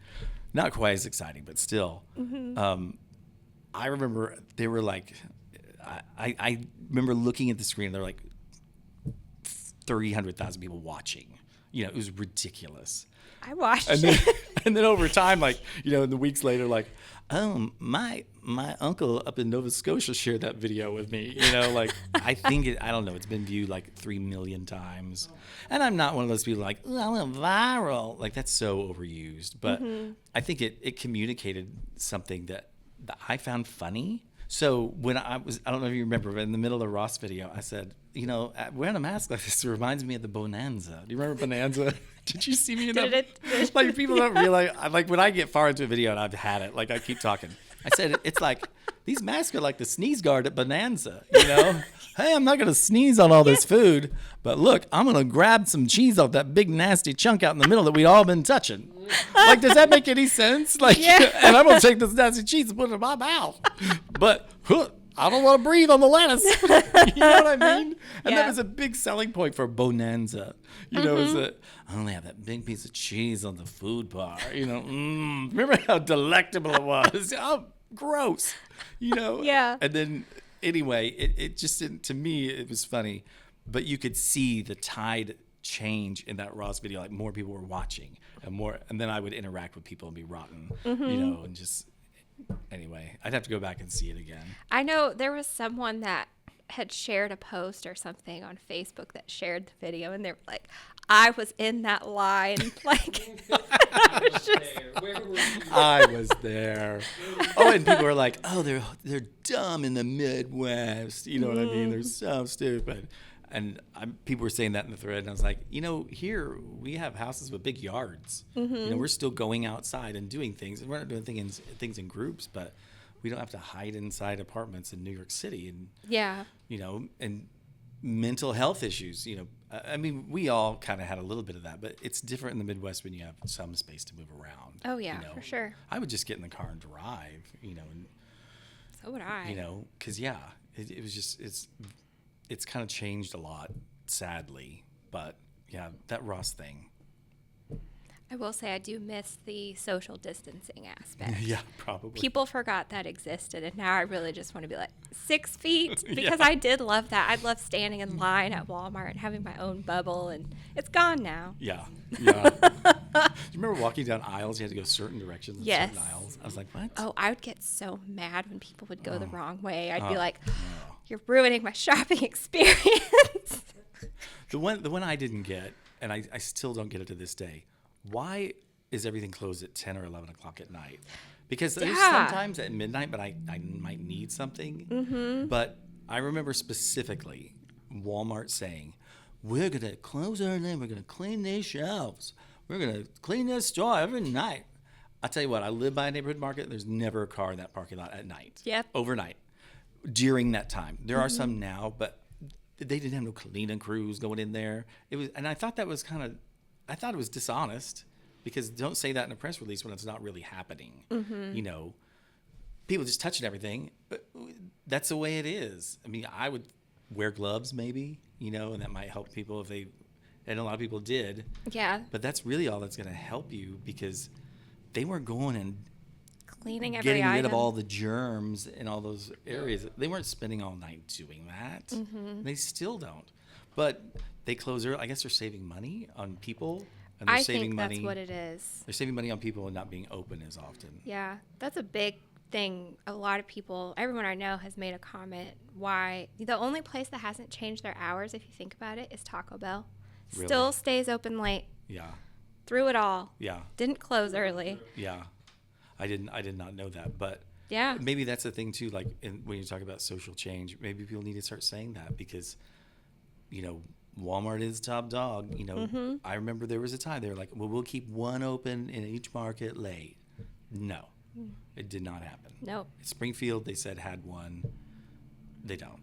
Not quite as exciting, but still. Mm-hmm. I remember they were like, I remember looking at the screen, there were like 300,000 people watching. It was ridiculous. I watched it. And then over time, like, in the weeks later, like, oh, my uncle up in Nova Scotia shared that video with me. Like, I don't know, it's been viewed like 3 million times. And I'm not one of those people like, oh, I went viral. Like, that's so overused. But mm-hmm. I think it communicated something that I found funny. So when I don't know if you remember, but in the middle of the Ross video, I said, wearing a mask like this reminds me of the Bonanza. Do you remember Bonanza? Did you see me in that? Like, people don't realize, like, when I get far into a video and I've had it, like, I keep talking. I said, it's like, these masks are like the sneeze guard at Bonanza, Hey, I'm not going to sneeze on all this food, but look, I'm going to grab some cheese off that big nasty chunk out in the middle that we'd all been touching. Like, does that make any sense? Like, yeah. And I'm going to take this nasty cheese and put it in my mouth. But I don't want to breathe on the lettuce. You know what I mean? And that was a big selling point for Bonanza. Mm-hmm. I only have that big piece of cheese on the food bar. Remember how delectable it was? Oh, gross. Yeah. And then anyway, it just didn't, to me, it was funny. But you could see the tide change in that Ross video. Like, more people were watching and then I would interact with people and be rotten, mm-hmm. And just... Anyway, I'd have to go back and see it again. I know there was someone that had shared a post or something on Facebook that shared the video, and they were like, I was in that line. Like, Where were you? I was there. Oh, and people were like, "Oh, they're dumb in the Midwest." You know what I mean? They're so stupid. And people were saying that in the thread, and I was like, here we have houses with big yards. We're still going outside and doing things. And we're not doing things in groups, but we don't have to hide inside apartments in New York City. And Yeah. And mental health issues. I mean, we all kind of had a little bit of that, but it's different in the Midwest when you have some space to move around. Oh, yeah, for sure. I would just get in the car and drive. And So would I. because it was just it's kind of changed a lot, sadly. But yeah, that Ross thing. I will say I do miss the social distancing aspect. Yeah, probably. People forgot that existed, and now I really just want to be like 6 feet because Yeah. I did love that. I love standing in line at Walmart and having my own bubble, and it's gone now. Yeah. Do you remember walking down aisles? You had to go certain directions. Yes. Certain aisles. I was like, what? Oh, I would get so mad when people would go the wrong way. I'd be Oh, like, "You're ruining my shopping experience." The one I didn't get, and I still don't get it to this day. Why is everything closed at 10 or 11 o'clock at night? Because there's Yeah. sometimes at midnight, but I might need something. But I remember specifically Walmart saying, we're going to close early, we're going to clean these shelves. We're going to clean this store every night. I'll tell you what, I live by a neighborhood market. There's never a car in that parking lot at night. Yep. Overnight. During that time. There are some now, but they didn't have no cleaning crews going in there. And I thought that was I thought it was dishonest, because don't say that in a press release when it's not really happening. People just touching everything, but that's the way it is. I mean, I would wear gloves maybe, and that might help people and a lot of people did. Yeah. But that's really all that's going to help you, because they weren't going and Cleaning every getting rid item. of all the germs in all those areas. They weren't spending all night doing that. They still don't. But they close early. I guess they're saving money on people. And they're I saving think money. that's what it is. They're saving money on people and not being open as often. Yeah, that's a big thing. A lot of people, everyone I know has made a comment why the only place that hasn't changed their hours, if you think about it, is Taco Bell. Really? Still stays open late Yeah. through it all. Yeah. Didn't close early. Yeah. I did not know that, but Yeah. maybe that's the thing too. Like when you talk about social change, maybe people need to start saying that, because, Walmart is top dog. I remember there was a time they were like, well, we'll keep one open in each market late. No, it did not happen. Nope. Springfield, they said, had one. They don't,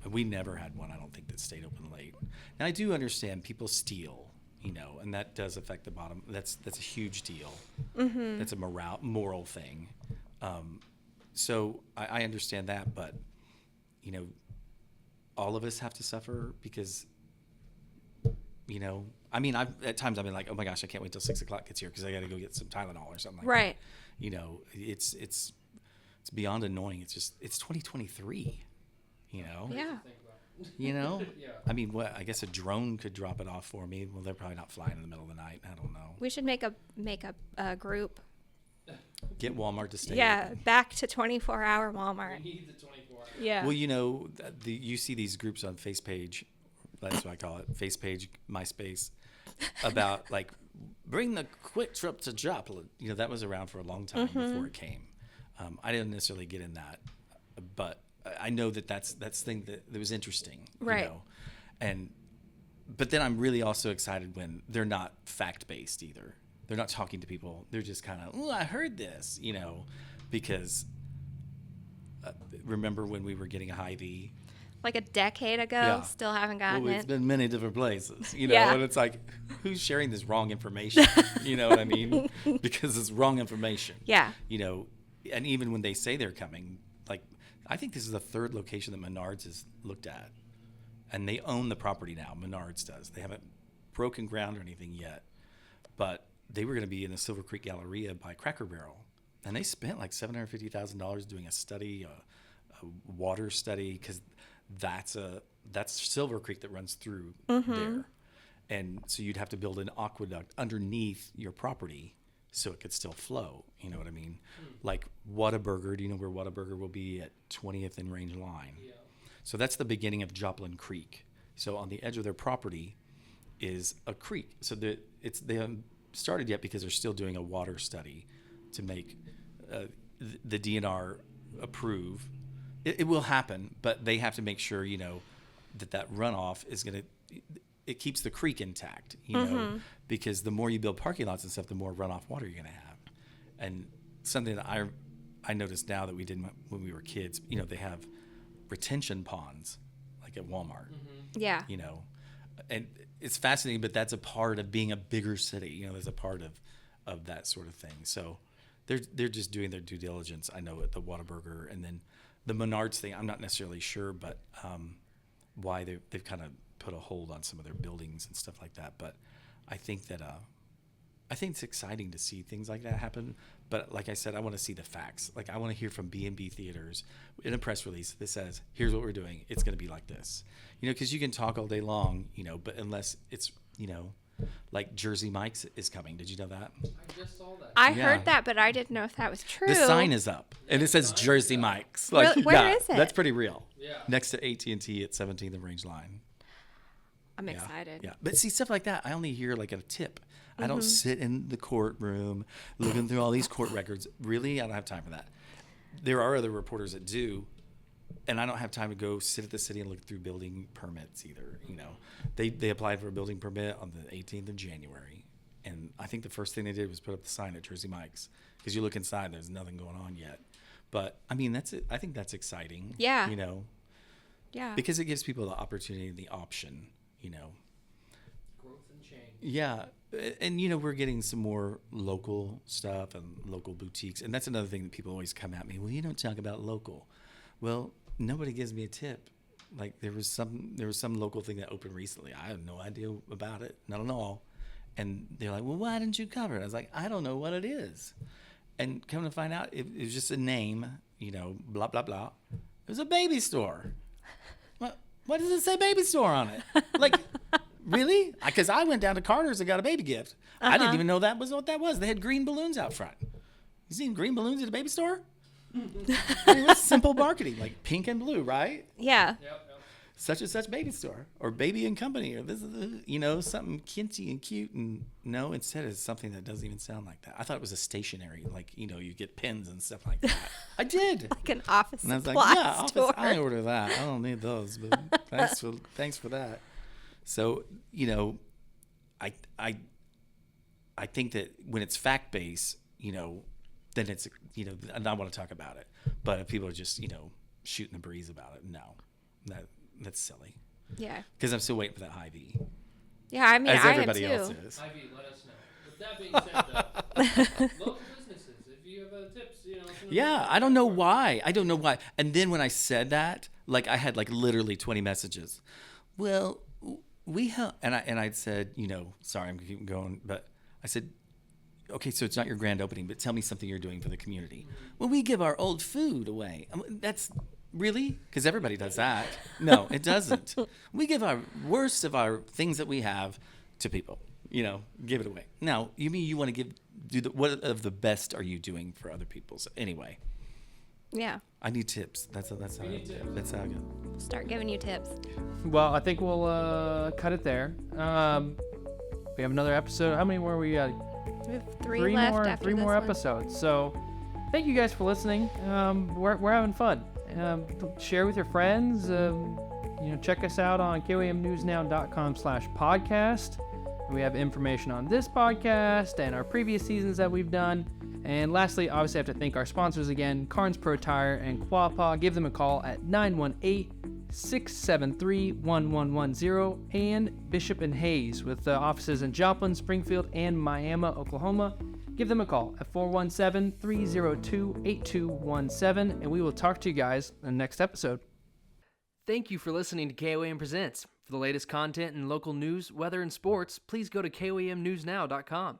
we never had one. I don't think that stayed open late. Now I do understand people steal, and that does affect the bottom. That's a huge deal. That's a moral thing. So I understand that, but all of us have to suffer, because I mean, at times I've been like, oh my gosh, I can't wait till 6 o'clock gets here because I got to go get some Tylenol or something like Right. that. It's beyond annoying. It's 2023. Yeah. I mean, I guess a drone could drop it off for me. Well, they're probably not flying in the middle of the night. I don't know. We should make a group. Get Walmart to stay Yeah, open. back to 24-hour Walmart. Need the 24 hours. Yeah. Well, you see these groups on Face Page. That's what I call it. Face Page, MySpace, about like, bring the quick trip to Joplin. That was around for a long time before it came. I didn't necessarily get in that, but I know that's the thing that was interesting. Right. But then I'm really also excited when they're not fact-based either. They're not talking to people. They're just kind of, oh, I heard this, because remember when we were getting a Hy-Vee? Like a decade ago, Yeah. still haven't gotten Well, it's it. been many different places, Yeah. and it's like, who's sharing this wrong information? You know what I mean? Because it's wrong information. Yeah. And even when they say they're coming, like, I think this is the third location that Menards has looked at. And they own the property now. Menards does. They haven't broken ground or anything yet. But they were going to be in the Silver Creek Galleria by Cracker Barrel. And they spent like $750,000 doing a study, a water study, because that's Silver Creek that runs through there. And so you'd have to build an aqueduct underneath your property so it could still flow. You know what I mean? Like Whataburger. Do you know where Whataburger will be at 20th and Range Line? Yeah. So that's the beginning of Joplin Creek. So on the edge of their property is a creek. So they started yet because they're still doing a water study to make the DNR approve. It will happen, but they have to make sure, that runoff is going to, it keeps the creek intact, because the more you build parking lots and stuff, the more runoff water you're going to have. And something that I noticed now that we did when we were kids, they have retention ponds like at Walmart. Yeah. And it's fascinating, but that's a part of being a bigger city. There's a part of that sort of thing. So they're just doing their due diligence. I know at the Whataburger, and then the Menards thing, I'm not necessarily sure, but why they've kind of put a hold on some of their buildings and stuff like that. But I think it's exciting to see things like that happen. But like I said, I want to see the facts. Like, I want to hear from B&B Theaters in a press release that says, here's what we're doing. It's going to be like this. Because you can talk all day long, but unless it's, like Jersey Mike's is coming. Did you know that? I just saw that. I heard that, but I didn't know if that was true. The sign is up, and it says Jersey Mike's. Where is it? That's pretty real. Yeah. Next to AT&T at 17th and Range Line. I'm excited. Yeah, but see, stuff like that, I only hear like a tip. I don't sit in the courtroom looking through all these court records. Really, I don't have time for that. There are other reporters that do, and I don't have time to go sit at the city and look through building permits either. They applied for a building permit on the 18th of January, and I think the first thing they did was put up the sign at Jersey Mike's, because you look inside, there's nothing going on yet. But I mean, that's it. I think that's exciting. Yeah. Yeah. Because it gives people the opportunity and the option. Growth and change. Yeah. And, we're getting some more local stuff and local boutiques. And that's another thing that people always come at me. Well, you don't talk about local. Well, nobody gives me a tip. Like, there was some local thing that opened recently. I have no idea about it. Not at all. And they're like, well, why didn't you cover it? I was like, I don't know what it is. And come to find out, it was just a name, blah, blah, blah. It was a baby store. Why does it say baby store on it? Like, really? Because I went down to Carter's and got a baby gift. I didn't even know that was what that was. They had green balloons out front. You seen green balloons at a baby store? It was simple marketing, like pink and blue, right? Yeah. Yep. Such and such baby store, or Baby and Company, or this is something cutesy and cute. And no, instead it's something that doesn't even sound like that. I thought it was a stationery, like you get pens and stuff like that. I did. Like an office And I was like, supply yeah, store. I order that. I don't need those, but thanks for that. So, I think that when it's fact based, then it's, and I want to talk about it. But if people are just, shooting the breeze about it, no, that's silly. Yeah. Because I'm still waiting for that Hy-Vee. Yeah, I mean, as I everybody am too. else is. Ivy, let us know. With that being said, though, local businesses, if you have tips, Yeah, I don't know why. And then when I said that, like, I had like literally 20 messages. Well, we have, and I said, sorry, I'm keeping going, but I said, okay, so it's not your grand opening, but tell me something you're doing for the community. Well, we give our old food away. That's really? Because everybody does that. No, it doesn't. We give our worst of our things that we have to people. Give it away. Now, you mean you want to what of the best are you doing for other people? So anyway. Yeah. I need tips. That's how I go. Start giving you tips. Well, I think we'll cut it there. We have another episode. How many more we got? We have three left more, after three this more one. episodes. So, thank you guys for listening. We're having fun. Share with your friends. Check us out on KOAMnewsnow.com/podcast. We have information on this podcast and our previous seasons that we've done. And lastly, obviously, I have to thank our sponsors again, Carnes Pro Tire and Quapaw. Give them a call at 918-673-1110, and Bishop and Hayes with offices in Joplin, Springfield, and Miami, Oklahoma. Give them a call at 417-302-8217, and we will talk to you guys in the next episode. Thank you for listening to KOAM Presents. For the latest content and local news, weather, and sports, please go to KOAMnewsnow.com.